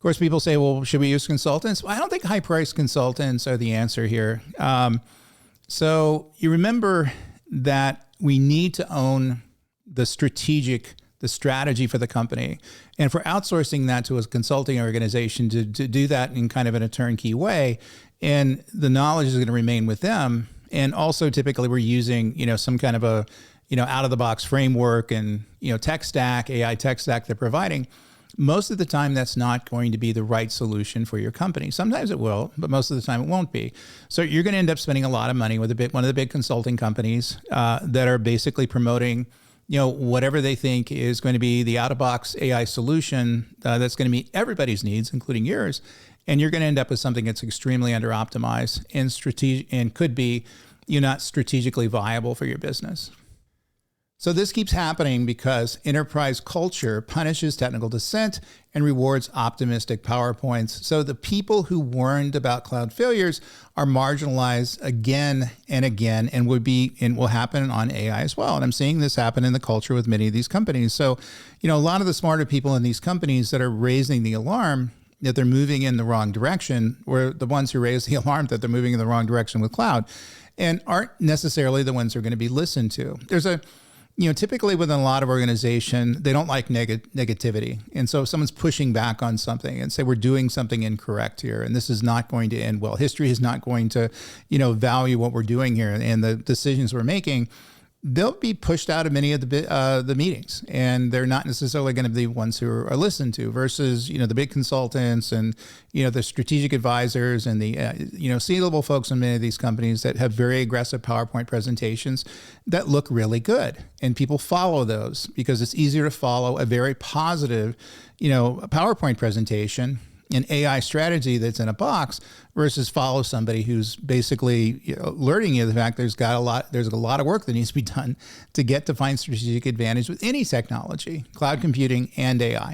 course, people say, well, should we use consultants? Well, I don't think high-priced consultants are the answer here. So you remember that we need to own the strategy for the company. And for outsourcing that to a consulting organization to do that in kind of in a turnkey way, and the knowledge is going to remain with them. And also typically we're using, some kind of a, out of the box framework and, tech stack, AI tech stack they're providing. Most of the time, that's not going to be the right solution for your company. Sometimes it will, but most of the time it won't be. So you're going to end up spending a lot of money with one of the big consulting companies that are basically promoting, whatever they think is going to be the out-of-box AI solution that's going to meet everybody's needs, including yours. And you're going to end up with something that's extremely under-optimized and could be not strategically viable for your business. So this keeps happening because enterprise culture punishes technical dissent and rewards optimistic PowerPoints. So the people who warned about cloud failures are marginalized again and again, and will happen on AI as well. And I'm seeing this happen in the culture with many of these companies. So, a lot of the smarter people in these companies that are raising the alarm that they're moving in the wrong direction were the ones who raised the alarm that they're moving in the wrong direction with cloud, and aren't necessarily the ones who are going to be listened to. There's typically within a lot of organization, they don't like negativity. And so if someone's pushing back on something and say, we're doing something incorrect here, and this is not going to end well, history is not going to, value what we're doing here and the decisions we're making, they'll be pushed out of many of the meetings, and they're not necessarily going to be the ones who are listened to versus, the big consultants and, the strategic advisors and the, C-level folks in many of these companies that have very aggressive PowerPoint presentations that look really good. And people follow those because it's easier to follow a very positive, PowerPoint presentation, an AI strategy that's in a box versus follow somebody who's basically alerting you to the fact there's a lot of work that needs to be done to find strategic advantage with any technology, cloud computing and AI.